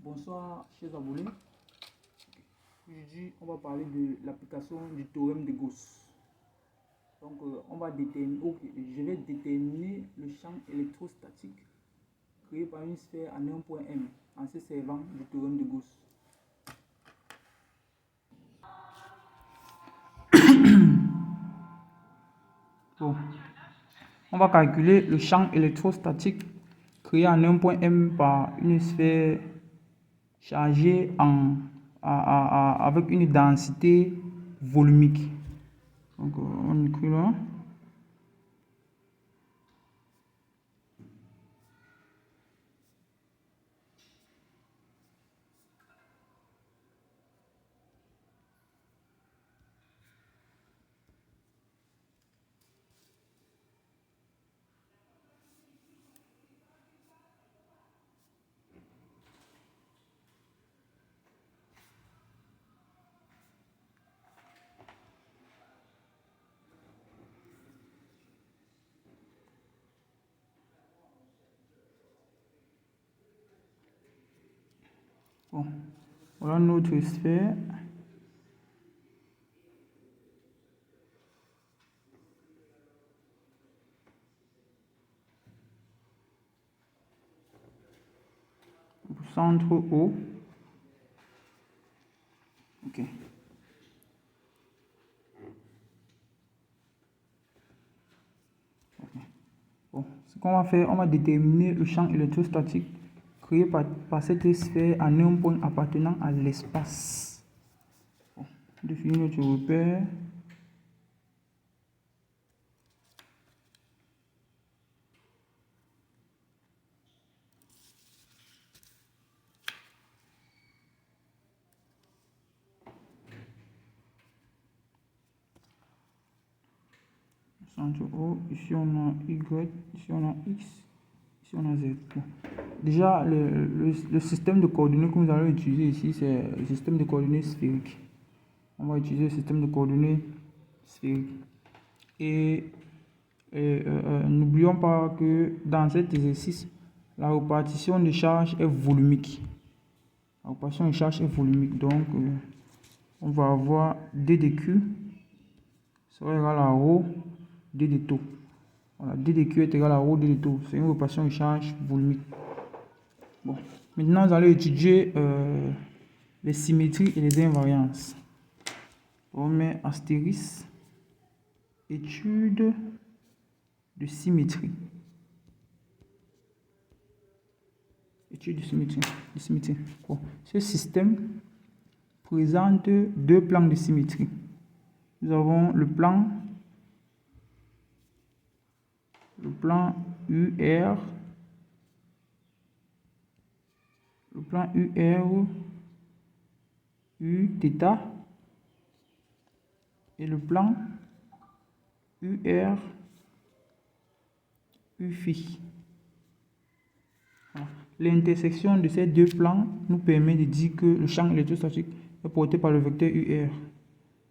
Bonsoir, chers abonnés. Aujourd'hui, on va parler de l'application du théorème de Gauss. Donc, on va déterminer, je vais déterminer le champ électrostatique créé par une sphère en un point M en se servant du théorème de Gauss. Bon. On va calculer le champ électrostatique créé en un point M par une sphère chargée avec une densité volumique. Donc, on écrit là. Bon, voilà notre sphère. Centre O. Ok. Bon, ce qu'on va faire, on va déterminer le champ électrostatique créé par cette sphère en un point appartenant à l'espace. Bon, définir notre repère. Centre O, ici on a Y, ici on a X, ici on a Z. Bon. Déjà, le système de coordonnées que nous allons utiliser ici, c'est le système de coordonnées sphérique. On va utiliser le système de coordonnées sphérique. Et n'oublions pas que dans cet exercice, la répartition de charge est volumique. La répartition de charge est volumique. Donc, on va avoir D de Q sera égal à ρ D de taux. Voilà, D de Q est égal à ρ D de taux. C'est une répartition de charge volumique. Bon. Maintenant, nous allons étudier les symétries et les invariances. On met astérisque, étude de symétrie. Étude de symétrie. Bon. Ce système présente deux plans de symétrie. Nous avons le plan UR, U θ, et le plan UR Φ. L'intersection de ces deux plans nous permet de dire que le champ électrostatique est porté par le vecteur UR.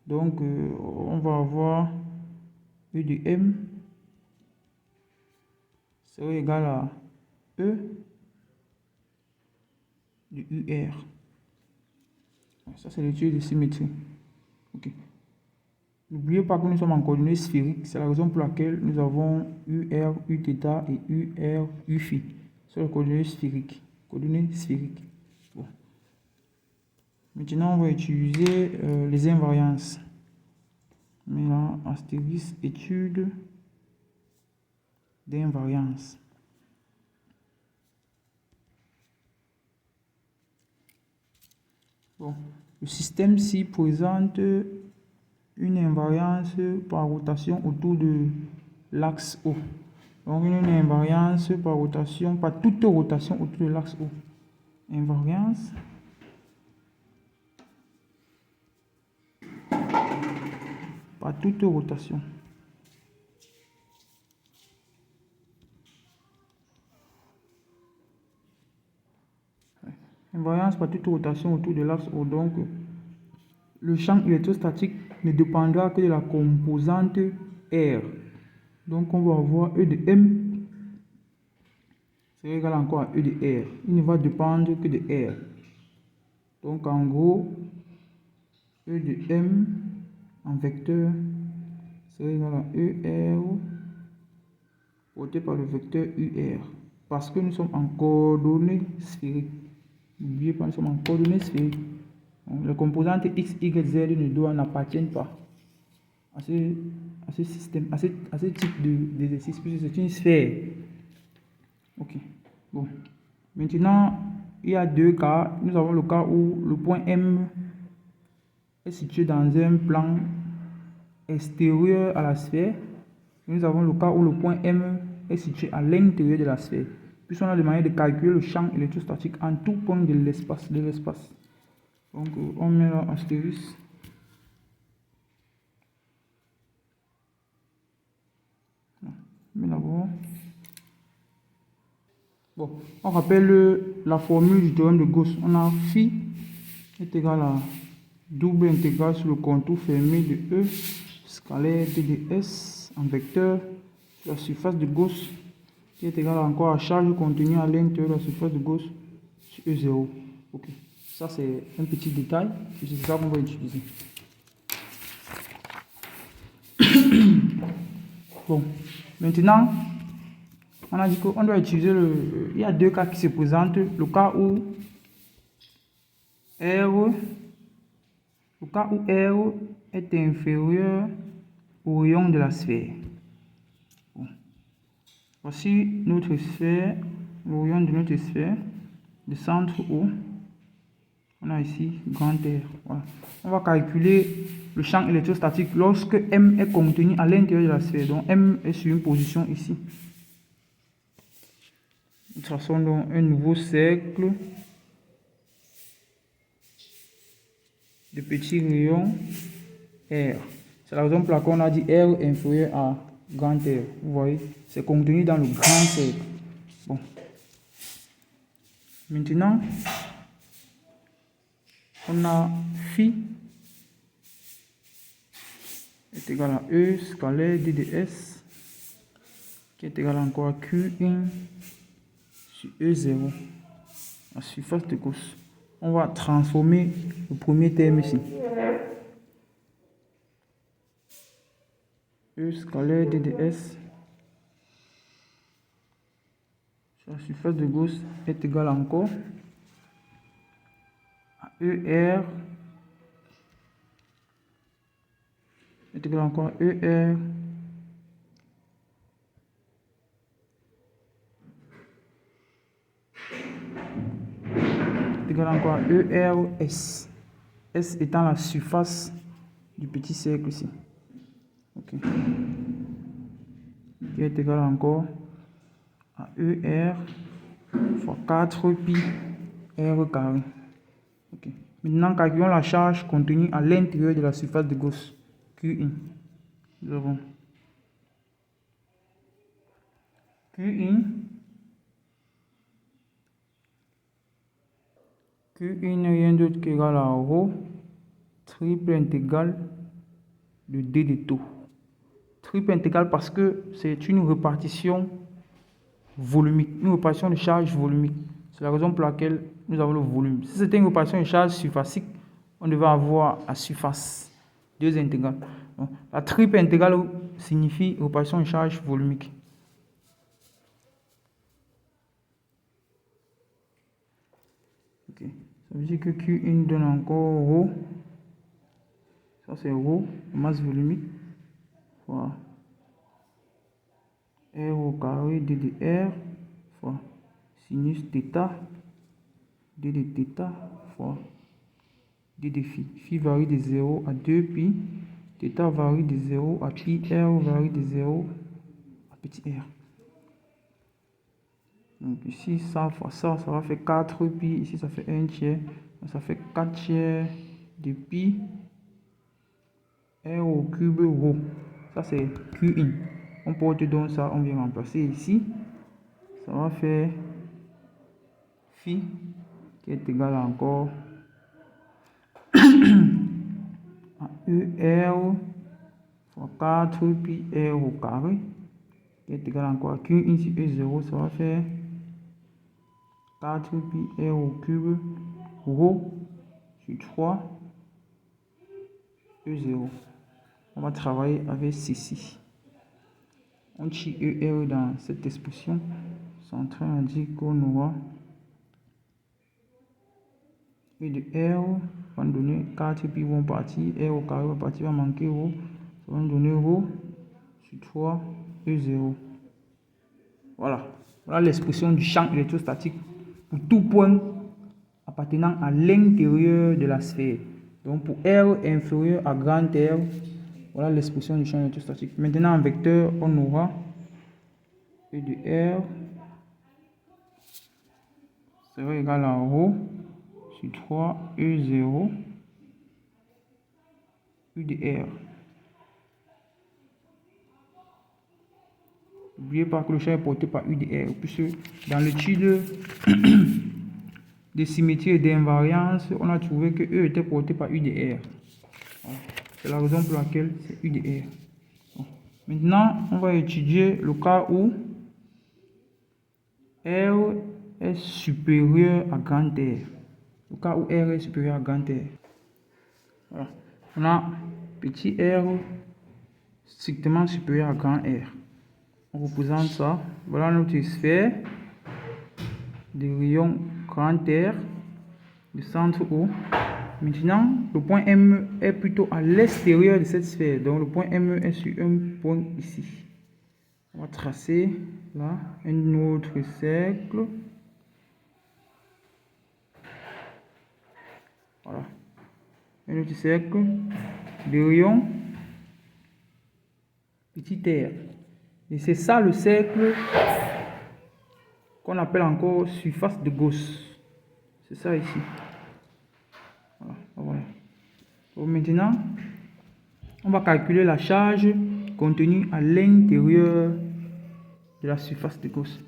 Donc, on va avoir U de M serait égal à E de UR. Ça, c'est l'étude de symétrie. Ok. N'oubliez pas que nous sommes en coordonnées sphériques. C'est la raison pour laquelle nous avons UR, Uθ et UR, Uφ. C'est les coordonnées sphériques. Bon. Maintenant, on va utiliser les invariances. Mais là, astérisque, étude d'invariance. Bon. Le système-ci présente une invariance par rotation autour de l'axe O. Donc, une invariance par rotation, par toute rotation autour de l'axe O. Invariance par toute rotation. Invariance par toute rotation autour de l'axe O. Donc, le champ électrostatique ne dépendra que de la composante R. Donc on va avoir E de M, c'est égal encore à E de R. Il ne va dépendre que de R. Donc en gros, E de M en vecteur c'est égal à ER porté par le vecteur UR. Parce que nous sommes en coordonnées sphériques. N'oubliez pas, nous sommes en coordonnées sphériques. Donc, les composantes X, Y, Z n'appartiennent pas à ce système, à ce type d'exercice, puisque c'est une sphère. Ok. Bon. Maintenant, il y a deux cas. Nous avons le cas où le point M est situé dans un plan extérieur à la sphère. Nous avons le cas où le point M est situé à l'intérieur de la sphère. Puisqu'on a demandé de calculer le champ électrostatique en tout point de l'espace. Donc, on met là astérisque. Mais d'abord, bon, on rappelle la formule du théorème de Gauss. On a phi est égal à double intégrale sur le contour fermé de E scalaire d de s en vecteur sur la surface de Gauss qui est égal encore à charge contenue à l'intérieur de la surface de Gauss sur E0. Ok, ça c'est un petit détail, c'est ça qu'on va utiliser. Bon, maintenant, on a dit qu'on doit utiliser il y a deux cas qui se présentent. Le cas où R est inférieur au rayon de la sphère. Bon. Voici notre sphère, le rayon de notre sphère, de centre O. On a ici grand R. Voilà. On va calculer le champ électrostatique lorsque M est contenu à l'intérieur de la sphère. Donc M est sur une position ici. Nous traçons donc un nouveau cercle de petits rayons R. C'est la raison pour laquelle on a dit R inférieur à grand R. Vous voyez, c'est contenu dans le grand cercle. Bon. Maintenant, on a phi est égal à E scalaire d de s qui est égal encore à Q1 sur E0, la surface de Gauss. On va transformer le premier terme ici. E scalaire d de s sur la surface de Gauss est égal encore à ER est égal encore à ER est égal encore à ERS. S étant la surface du petit cercle ici. Ok. Qui est égal encore à ER fois 4 pi R carré. Ok. Maintenant, calculons la charge contenue à l'intérieur de la surface de Gauss. Q1. Nous avons Q1 n'est rien d'autre qu'égal à ρ triple intégrale de d de taux. Triple intégrale parce que c'est une répartition volumique, une répartition de charge volumique. C'est la raison pour laquelle nous avons le volume. Si c'était une répartition de charge surfacique, on devait avoir la surface, deux intégrales. Donc, la triple intégrale signifie répartition de charge volumique. Ok. Ça veut dire que Q1 donne encore ρ. Ça c'est ρ, masse volumique, fois R au carré d de R fois sinus θ d de θ fois d de phi. Phi varie de 0 à 2 pi, θ varie de 0 à pi, R varie de 0 à petit r. Donc ici, ça fois ça va faire 4 pi, ici ça fait 1 tiers, ça fait 4 tiers de pi, R au cube ρ. Ça c'est Q1. On porte donc ça, on vient remplacer ici. Ça va faire phi qui est égal à encore à ER fois 4 pi R au carré qui est égal encore à Q1 sur E0, ça va faire 4 pi R au cube rho sur 3 E0. On va travailler avec ceci. On tire ER dans cette expression. C'est en train de dire qu'on aura E de R va nous donner 4 pi vont partir, R au carré va partir, va manquer rho. Ça va nous donner rho sur 3 E0. Voilà. Voilà l'expression du champ électrostatique pour tout point appartenant à l'intérieur de la sphère. Donc pour R inférieur à grand R, voilà l'expression du champ électrostatique. Maintenant en vecteur, on aura E de R sera égal à rho sur 3 E0 U de R. N'oubliez pas que le champ est porté par U de R, puisque dans l'étude de symétrie et d'invariance, on a trouvé que E était porté par U de R. C'est la raison pour laquelle c'est U de R. Bon. Maintenant, on va étudier le cas où R est supérieur à grand R. Le cas où R est supérieur à grand R. Voilà. On a petit r strictement supérieur à grand R. On représente ça. Voilà notre sphère de rayon grand R, de centre O. Maintenant, le point M est plutôt à l'extérieur de cette sphère. Donc, le point M est sur un point ici. On va tracer là un autre cercle. Voilà. Un autre cercle de rayon petit r. Et c'est ça le cercle qu'on appelle encore surface de Gauss. C'est ça ici. Voilà. Voilà. Donc maintenant, on va calculer la charge contenue à l'intérieur de la surface de Gauss.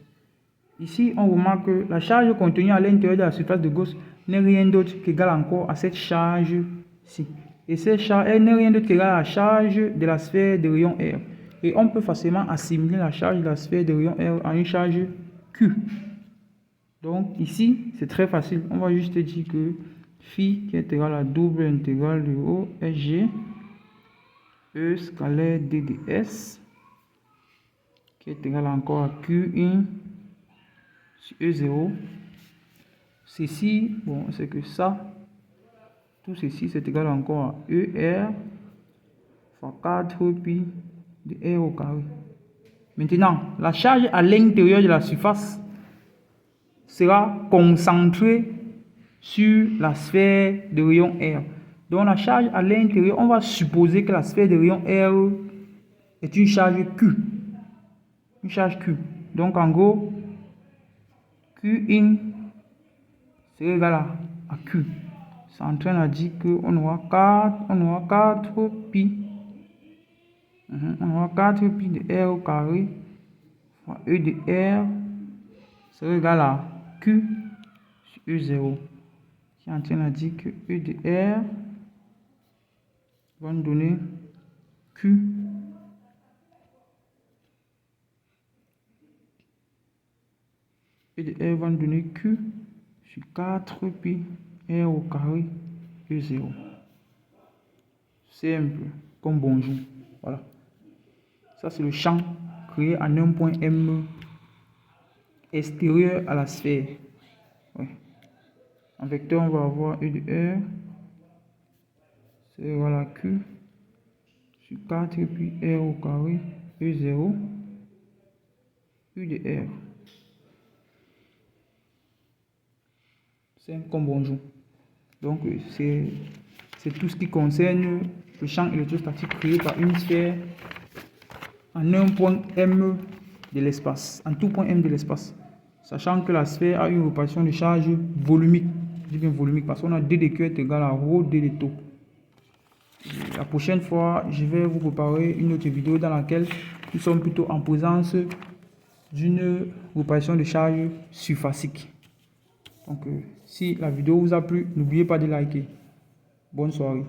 Ici, on remarque que la charge contenue à l'intérieur de la surface de Gauss n'est rien d'autre qu'égale encore à cette charge-ci. Et cette charge, elle n'est rien d'autre qu'égale à la charge de la sphère de rayon R. Et on peut facilement assimiler la charge de la sphère de rayon R à une charge Q. Donc ici, c'est très facile. On va juste dire que phi qui est égal à double intégrale de O SG E scalaire D de S qui est égal encore à Q1 sur E0. Ceci, bon, c'est que ça, tout ceci, c'est égal encore à ER fois 4 pi de R au carré. Maintenant, la charge à l'intérieur de la surface sera concentrée sur la sphère de rayon R. Donc la charge à l'intérieur, on va supposer que la sphère de rayon R est une charge Q. Une charge Q. Donc en gros, Q1 c'est égal à Q. C'est en train de dire qu'on aura 4 pi. On aura 4 pi de R au carré fois E de R c'est égal à Q sur E0. Qui est en train de dire que E de R va nous donner Q E de R va nous donner Q sur 4 pi R au carré E0. Simple comme bonjour. Voilà. Ça, c'est le champ créé en un point M extérieur à la sphère. Ouais. En vecteur, on va avoir E de R. C'est égal à Q sur 4 pi R au carré E0. U de R. Simple comme bonjour. Donc, c'est tout ce qui concerne le champ électrostatique créé par une sphère en un point M de l'espace, en tout point M de l'espace, sachant que la sphère a une répartition de charge volumique. Je dis bien volumique parce qu'on a D de Q est égal à rho D de tau. La prochaine fois, je vais vous préparer une autre vidéo dans laquelle nous sommes plutôt en présence d'une répartition de charge surfacique. Donc, si la vidéo vous a plu, n'oubliez pas de liker. Bonne soirée.